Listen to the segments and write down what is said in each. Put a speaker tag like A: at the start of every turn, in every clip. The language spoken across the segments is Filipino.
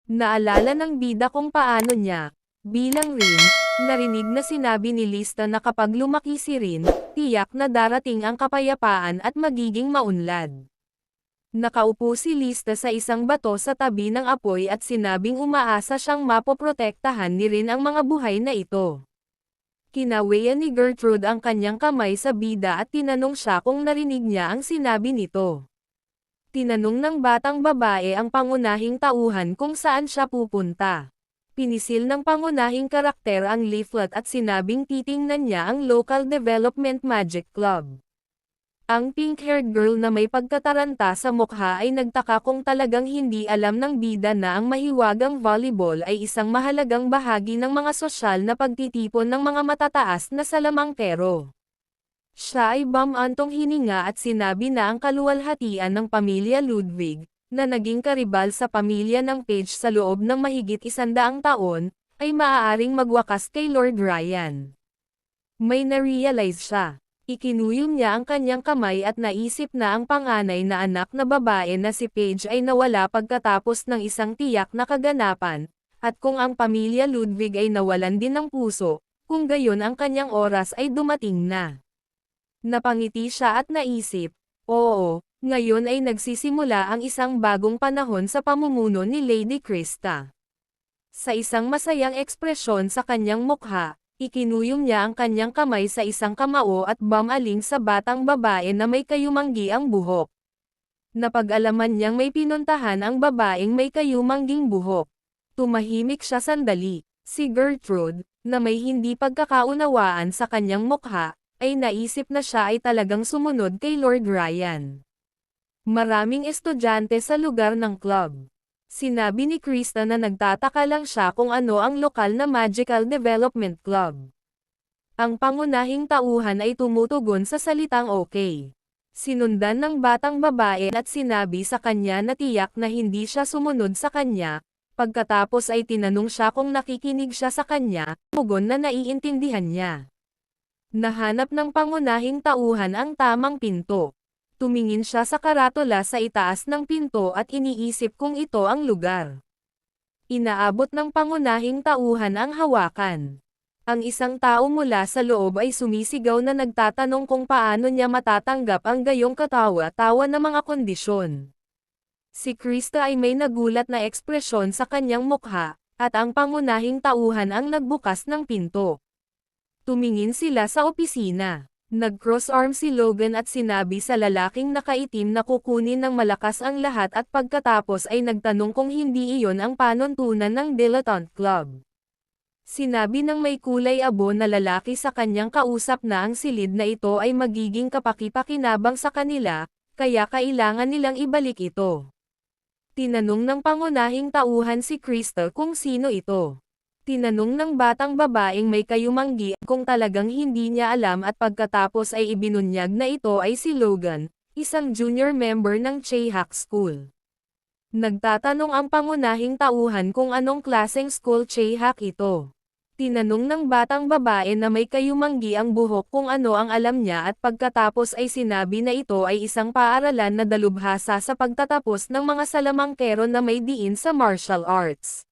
A: Naalala ng bida kung paano niya, bilang Rin, narinig na sinabi ni Lista na kapag lumaki si Rin, tiyak na darating ang kapayapaan at magiging maunlad. Nakaupo si Lista sa isang bato sa tabi ng apoy at sinabing umaasa siyang mapoprotektahan ni Rin ang mga buhay na ito. Kinawayan ni Gertrude ang kanyang kamay sa bida at tinanong siya kung narinig niya ang sinabi nito. Tinanong ng batang babae ang pangunahing tauhan kung saan siya pupunta. Pinisil ng pangunahing karakter ang leaflet at sinabing titingnan niya ang Local Development Magic Club. Ang pink-haired girl na may pagkataranta sa mukha ay nagtaka kung talagang hindi alam ng bida na ang mahiwagang volleyball ay isang mahalagang bahagi ng mga sosyal na pagtitipon ng mga matataas na salamangkero. Siya ay bumantong hininga at sinabi na ang kaluwalhatian ng pamilya Ludwig, na naging karibal sa pamilya ng Page sa loob ng mahigit 100 taon, ay maaaring magwakas kay Lord Ryan. May na-realize siya. Ikinuyom niya ang kanyang kamay at naisip na ang panganay na anak na babae na si Paige ay nawala pagkatapos ng isang tiyak na kaganapan, at kung ang pamilya Ludwig ay nawalan din ng puso, kung gayon ang kanyang oras ay dumating na. Napangiti siya at naisip, oo, ngayon ay nagsisimula ang isang bagong panahon sa pamumuno ni Lady Krista. Sa isang masayang ekspresyon sa kanyang mukha, ikinuyom niya ang kanyang kamay sa isang kamao at bumaling sa batang babae na may kayumanggi ang buhok. Napag-alaman niyang may pinuntahan ang babaeng may kayumangging buhok. Tumahimik siya sandali. Si Gertrude, na may hindi pagkakaunawaan sa kanyang mukha, ay naisip na siya ay talagang sumunod kay Lord Ryan. Maraming estudyante sa lugar ng club. Sinabi ni Krista na nagtataka lang siya kung ano ang lokal na Magical Development Club. Ang pangunahing tauhan ay tumutugon sa salitang okay. Sinundan ng batang babae at sinabi sa kanya na tiyak na hindi siya sumunod sa kanya, pagkatapos ay tinanong siya kung nakikinig siya sa kanya, mugon na naiintindihan niya. Nahanap ng pangunahing tauhan ang tamang pinto. Tumingin siya sa karatula sa itaas ng pinto at iniisip kung ito ang lugar. Inaabot ng pangunahing tauhan ang hawakan. Ang isang tao mula sa loob ay sumisigaw na nagtatanong kung paano niya matatanggap ang gayong katawa-tawa na mga kondisyon. Si Krista ay may nagulat na ekspresyon sa kanyang mukha, at ang pangunahing tauhan ang nagbukas ng pinto. Tumingin sila sa opisina. Nag-cross-arm si Logan at sinabi sa lalaking nakaitim na kukunin ng malakas ang lahat at pagkatapos ay nagtanong kung hindi iyon ang panuntunan ng Dilettante Club. Sinabi ng may kulay abo na lalaki sa kanyang kausap na ang silid na ito ay magiging kapaki-pakinabang sa kanila, kaya kailangan nilang ibalik ito. Tinanong ng pangunahing tauhan si Krista kung sino ito. Tinanong ng batang babaeng may kayumanggi kung talagang hindi niya alam at pagkatapos ay ibinunyag na ito ay si Logan, isang junior member ng Chayhak School. Nagtatanong ang pangunahing tauhan kung anong klaseng school Chayhak ito. Tinanong ng batang babae na may kayumanggi ang buhok kung ano ang alam niya at pagkatapos ay sinabi na ito ay isang paaralan na dalubhasa sa pagtatapos ng mga salamangkero na may diin sa martial arts.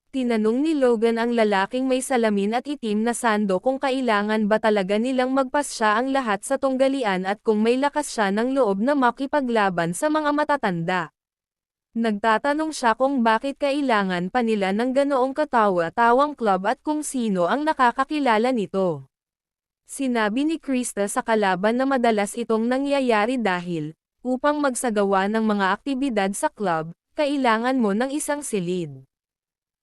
A: Tinanong ni Logan ang lalaking may salamin at itim na sando kung kailangan ba talaga nilang magpasya ang lahat sa tunggalian at kung may lakas siya ng loob na makipaglaban sa mga matatanda. Nagtatanong siya kung bakit kailangan pa nila ng ganoong katawa-tawang club at kung sino ang nakakakilala nito. Sinabi ni Krista sa kalaban na madalas itong nangyayari dahil, upang magsagawa ng mga aktibidad sa club, kailangan mo ng isang silid.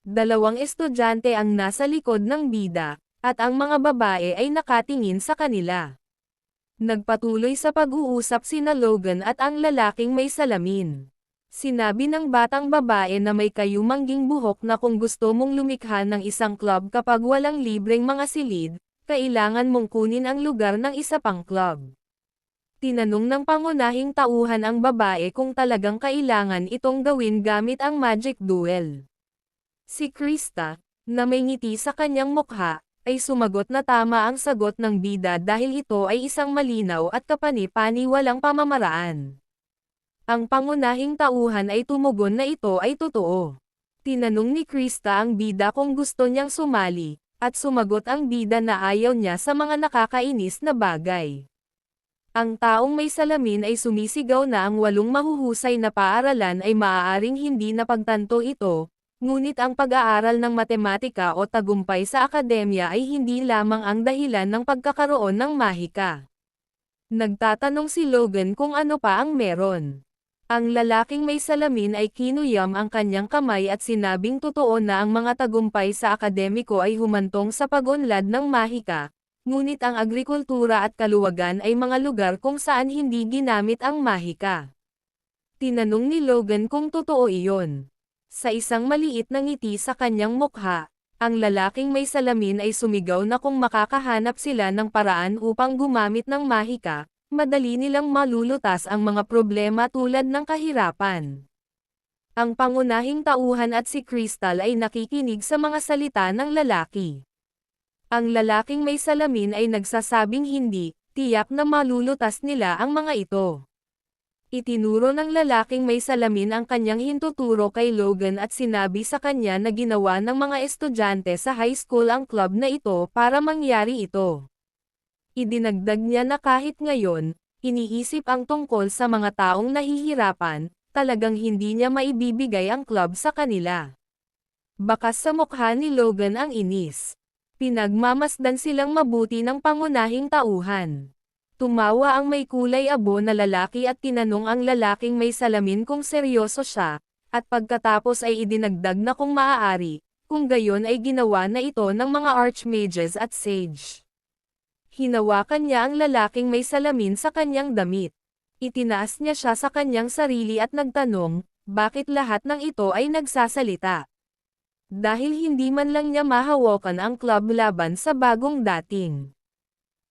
A: Dalawang estudyante ang nasa likod ng bida, at ang mga babae ay nakatingin sa kanila. Nagpatuloy sa pag-uusap sina Logan at ang lalaking may salamin. Sinabi ng batang babae na may kayumangging buhok na kung gusto mong lumikha ng isang club kapag walang libreng mga silid, kailangan mong kunin ang lugar ng isa pang club. Tinanong ng pangunahing tauhan ang babae kung talagang kailangan itong gawin gamit ang magic duel. Si Krista, na may ngiti sa kanyang mukha, ay sumagot na tama ang sagot ng bida dahil ito ay isang malinaw at kapani-paniwalang pamamaraan. Ang pangunahing tauhan ay tumugon na ito ay totoo. Tinanong ni Krista ang bida kung gusto niyang sumali, at sumagot ang bida na ayaw niya sa mga nakakainis na bagay. Ang taong may salamin ay sumisigaw na ang 8 mahuhusay na paaralan ay maaaring hindi napagtanto ito, ngunit ang pag-aaral ng matematika o tagumpay sa akademya ay hindi lamang ang dahilan ng pagkakaroon ng mahika. Nagtatanong si Logan kung ano pa ang meron. Ang lalaking may salamin ay kinuyam ang kanyang kamay at sinabing totoo na ang mga tagumpay sa akademiko ay humantong sa pag-unlad ng mahika, ngunit ang agrikultura at kaluwagan ay mga lugar kung saan hindi ginamit ang mahika. Tinanong ni Logan kung totoo iyon. Sa isang maliit na ngiti sa kanyang mukha, ang lalaking may salamin ay sumigaw na kung makakahanap sila ng paraan upang gumamit ng mahika, madali nilang malulutas ang mga problema tulad ng kahirapan. Ang pangunahing tauhan at si Crystal ay nakikinig sa mga salita ng lalaki. Ang lalaking may salamin ay nagsasabing hindi, tiyak na malulutas nila ang mga ito. Itinuro ng lalaking may salamin ang kanyang hintuturo kay Logan at sinabi sa kanya na ginawa ng mga estudyante sa high school ang club na ito para mangyari ito. Idinagdag niya na kahit ngayon, iniisip ang tungkol sa mga taong nahihirapan, talagang hindi niya maibibigay ang club sa kanila. Bakas sa mukha ni Logan ang inis. Pinagmamasdan silang mabuti ng pangunahing tauhan. Tumawa ang may kulay abo na lalaki at tinanong ang lalaking may salamin kung seryoso siya, at pagkatapos ay idinagdag na kung maaari, kung gayon ay ginawa na ito ng mga archmages at sage. Hinawakan niya ang lalaking may salamin sa kanyang damit. Itinaas niya siya sa kanyang sarili at nagtanong, bakit lahat ng ito ay nagsasalita? Dahil hindi man lang niya mahawakan ang club laban sa bagong dating.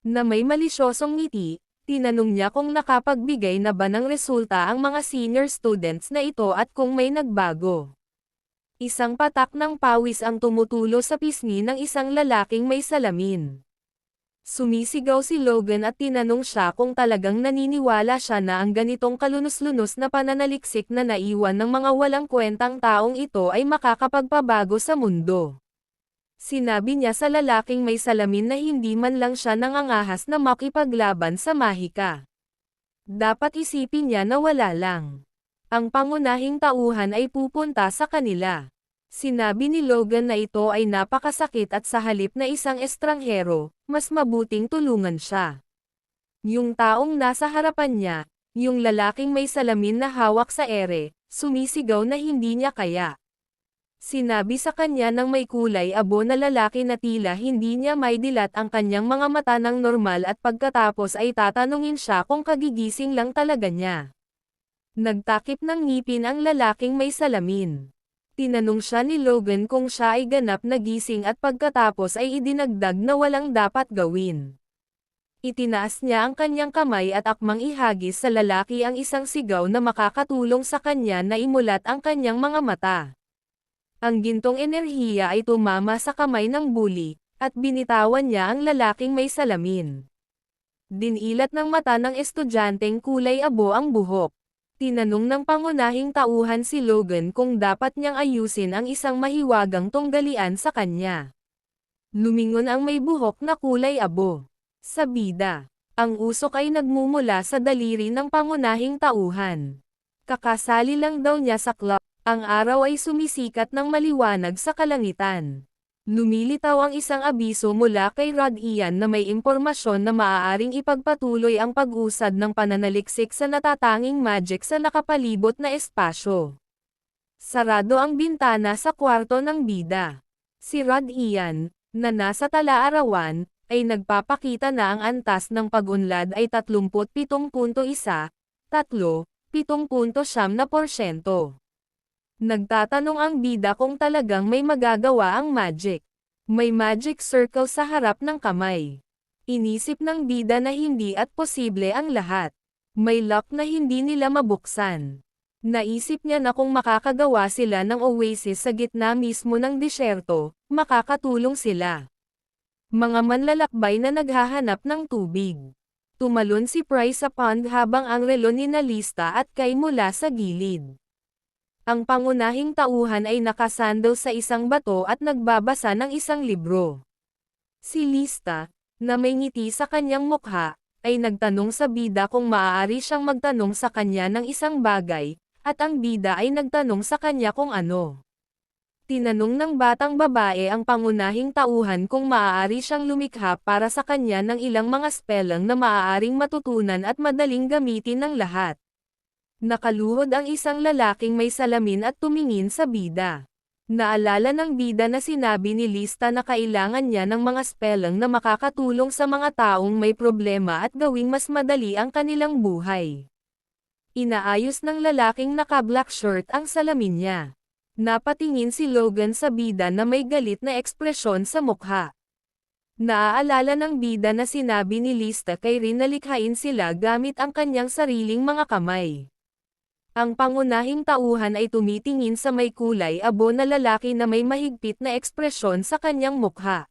A: Na may malisyosong ngiti, tinanong niya kung nakapagbigay na ba ng resulta ang mga senior students na ito at kung may nagbago. Isang patak ng pawis ang tumutulo sa pisngi ng isang lalaking may salamin. Sumisigaw si Logan at tinanong siya kung talagang naniniwala siya na ang ganitong kalunos-lunos na pananaliksik na naiwan ng mga walang kwentang taong ito ay makakapagpabago sa mundo. Sinabi niya sa lalaking may salamin na hindi man lang siya nangangahas na makipaglaban sa mahika. Dapat isipin niya na wala lang. Ang pangunahing tauhan ay pupunta sa kanila. Sinabi ni Logan na ito ay napakasakit at sa halip na isang estranghero, mas mabuting tulungan siya. Yung taong nasa harapan niya, yung lalaking may salamin na hawak sa ere, sumisigaw na hindi niya kaya. Sinabi sa kanya ng may kulay abo na lalaki na tila hindi niya maidilat ang kanyang mga mata ng normal at pagkatapos ay tatanungin siya kung kagigising lang talaga niya. Nagtakip ng ngipin ang lalaking may salamin. Tinanong siya ni Logan kung siya ay ganap na gising at pagkatapos ay idinagdag na walang dapat gawin. Itinaas niya ang kanyang kamay at akmang ihagis sa lalaki ang isang sigaw na makakatulong sa kanya na imulat ang kanyang mga mata. Ang gintong enerhiya ay tumama sa kamay ng bully, at binitawan niya ang lalaking may salamin. Dinilat ng mata ng estudyanteng kulay abo ang buhok. Tinanong ng pangunahing tauhan si Logan kung dapat niyang ayusin ang isang mahiwagang tunggalian sa kanya. Lumingon ang may buhok na kulay abo. Sa bida, ang usok ay nagmumula sa daliri ng pangunahing tauhan. Kakasali lang daw niya sa club. Ang araw ay sumisikat ng maliwanag sa kalangitan. Lumilitaw ang isang abiso mula kay Rod Ian na may impormasyon na maaaring ipagpatuloy ang pag-usad ng pananaliksik sa natatanging magic sa nakapalibot na espasyo. Sarado ang bintana sa kwarto ng bida. Si Rod Ian, na nasa tala-arawan, ay nagpapakita na ang antas ng pag-unlad ay 37.1, 7.9%. Nagtatanong ang bida kung talagang may magagawa ang magic. May magic circle sa harap ng kamay. Inisip ng bida na hindi at posible ang lahat. May lock na hindi nila mabuksan. Naisip niya na kung makakagawa sila ng oasis sa gitna mismo ng disyerto, makakatulong sila. Mga manlalakbay na naghahanap ng tubig. Tumalon si Price sa pond habang ang relo ni Nalista at Kay mula sa gilid. Ang pangunahing tauhan ay nakasandal sa isang bato at nagbabasa ng isang libro. Si Lista, na may ngiti sa kanyang mukha, ay nagtanong sa bida kung maaari siyang magtanong sa kanya ng isang bagay, at ang bida ay nagtanong sa kanya kung ano. Tinanong ng batang babae ang pangunahing tauhan kung maaari siyang lumikha para sa kanya ng ilang mga spelling na maaaring matutunan at madaling gamitin ng lahat. Nakaluhod ang isang lalaking may salamin at tumingin sa bida. Naalala ng bida na sinabi ni Lista na kailangan niya ng mga spelling na makakatulong sa mga taong may problema at gawing mas madali ang kanilang buhay. Inaayos ng lalaking naka-black shirt ang salamin niya. Napatingin si Logan sa bida na may galit na ekspresyon sa mukha. Naaalala ng bida na sinabi ni Lista kay Rin na likhain sila gamit ang kanyang sariling mga kamay. Ang pangunahing tauhan ay tumitingin sa may kulay abo na lalaki na may mahigpit na ekspresyon sa kanyang mukha.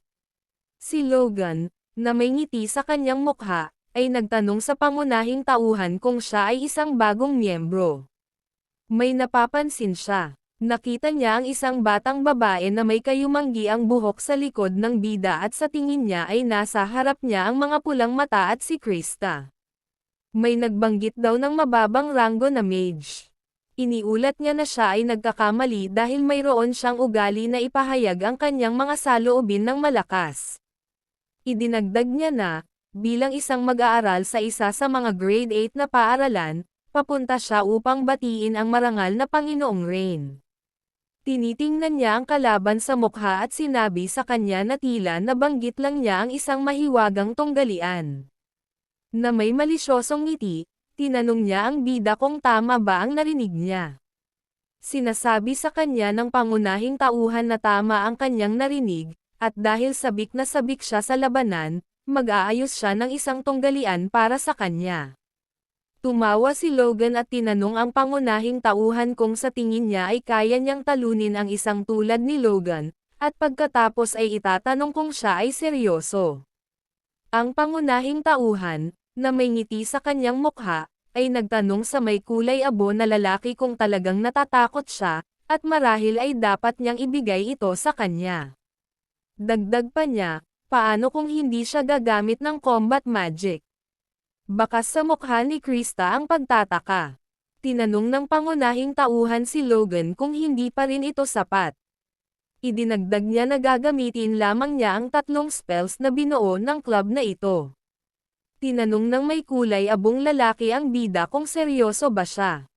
A: Si Logan, na may ngiti sa kanyang mukha, ay nagtanong sa pangunahing tauhan kung siya ay isang bagong miyembro. May napapansin siya. Nakita niya ang isang batang babae na may kayumanggi ang buhok sa likod ng bida at sa tingin niya ay nasa harap niya ang mga pulang mata at si Krista. May nagbanggit daw ng mababang ranggo na mage. Iniulat niya na siya ay nagkakamali dahil mayroon siyang ugali na ipahayag ang kanyang mga saloobin ng malakas. Idinagdag niya na, bilang isang mag-aaral sa isa sa mga grade 8 na paaralan, papunta siya upang batiin ang marangal na Panginoong Rain. Tinitingnan niya ang kalaban sa mukha at sinabi sa kanya na tila nabanggit lang niya ang isang mahiwagang tunggalian. Na may malisyosong ngiti, tinanong niya ang bida kung tama ba ang narinig niya. Sinasabi sa kanya ng pangunahing tauhan na tama ang kanyang narinig, at dahil sabik na sabik siya sa labanan, mag-aayos siya ng isang tunggalian para sa kanya. Tumawa si Logan at tinanong ang pangunahing tauhan kung sa tingin niya ay kaya niyang talunin ang isang tulad ni Logan, at pagkatapos ay itatanong kung siya ay seryoso. Ang pangunahing tauhan, na may ngiti sa kanyang mukha, ay nagtanong sa may kulay abo na lalaki kung talagang natatakot siya, at marahil ay dapat niyang ibigay ito sa kanya. Dagdag pa niya, paano kung hindi siya gagamit ng combat magic? Bakas sa mukha ni Krista ang pagtataka. Tinanong ng pangunahing tauhan si Logan kung hindi pa rin ito sapat. Idinagdag niya na gagamitin lamang niya ang 3 spells na binuo ng club na ito. Tinanong ng may kulay abong lalaki ang bida kung seryoso ba siya.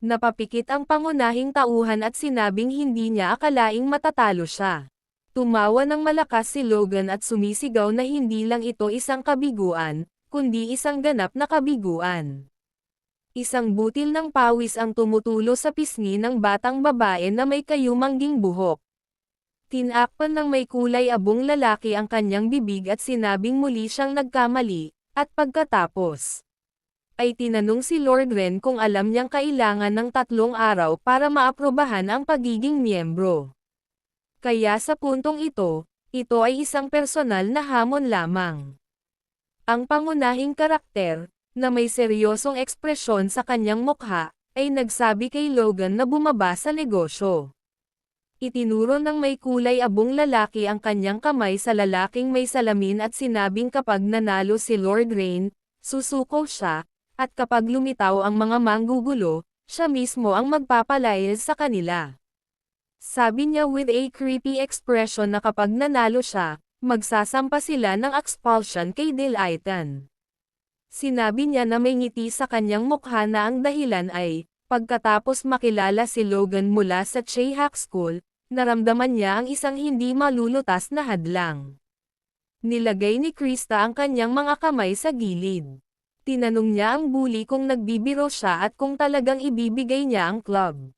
A: Napapikit ang pangunahing tauhan at sinabing hindi niya akalaing matatalo siya. Tumawa ng malakas si Logan at sumisigaw na hindi lang ito isang kabiguan, kundi isang ganap na kabiguan. Isang butil ng pawis ang tumutulo sa pisngi ng batang babae na may kayumangging buhok. Tinakpan ng may kulay abong lalaki ang kanyang bibig at sinabing muli siyang nagkamali, at pagkatapos ay tinanong si Lord Ren kung alam niyang kailangan ng 3 araw para maaprubahan ang pagiging miyembro. Kaya sa puntong ito ay isang personal na hamon lamang. Ang pangunahing karakter, na may seryosong ekspresyon sa kanyang mukha, ay nagsabi kay Logan na bumaba sa negosyo. Itinuro ng may kulay abong lalaki ang kanyang kamay sa lalaking may salamin at sinabing kapag nanalo si Lord Rain, susuko siya, at kapag lumitaw ang mga manggugulo, siya mismo ang magpapalayas sa kanila. Sabi niya with a creepy expression na kapag nanalo siya, magsasampa sila ng expulsion kay Delighten. Sinabi niya na may ngiti sa kanyang mukha na ang dahilan ay, pagkatapos makilala si Logan mula sa Chayhak School, naramdaman niya ang isang hindi malulutas na hadlang. Nilagay ni Krista ang kanyang mga kamay sa gilid. Tinanong niya ang bully kung nagbibiro siya at kung talagang ibibigay niya ang club.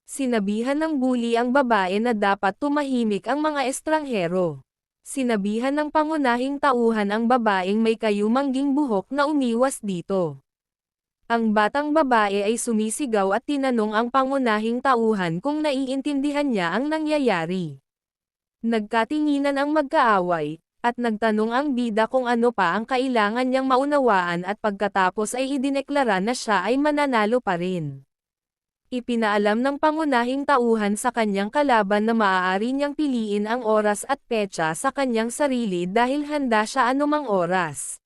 A: Sinabihan ng bully ang babae na dapat tumahimik ang mga estranghero. Sinabihan ng pangunahing tauhan ang babaeng may kayumangging buhok na umiwas dito. Ang batang babae ay sumisigaw at tinanong ang pangunahing tauhan kung naiintindihan niya ang nangyayari. Nagkatinginan ang magkaaway, at nagtanong ang bida kung ano pa ang kailangan niyang maunawaan at pagkatapos ay idineklara na siya ay mananalo pa rin. Ipinaalam ng pangunahing tauhan sa kanyang kalaban na maaari niyang piliin ang oras at petsa sa kanyang sarili dahil handa siya anumang oras.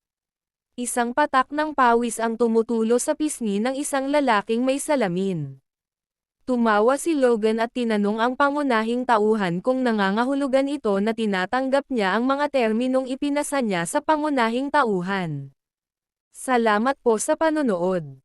A: Isang patak ng pawis ang tumutulo sa pisngi ng isang lalaking may salamin. Tumawa si Logan at tinanong ang pangunahing tauhan kung nangangahulugan ito na tinatanggap niya ang mga terminong ipinasa niya sa pangunahing tauhan. Salamat po sa panonood.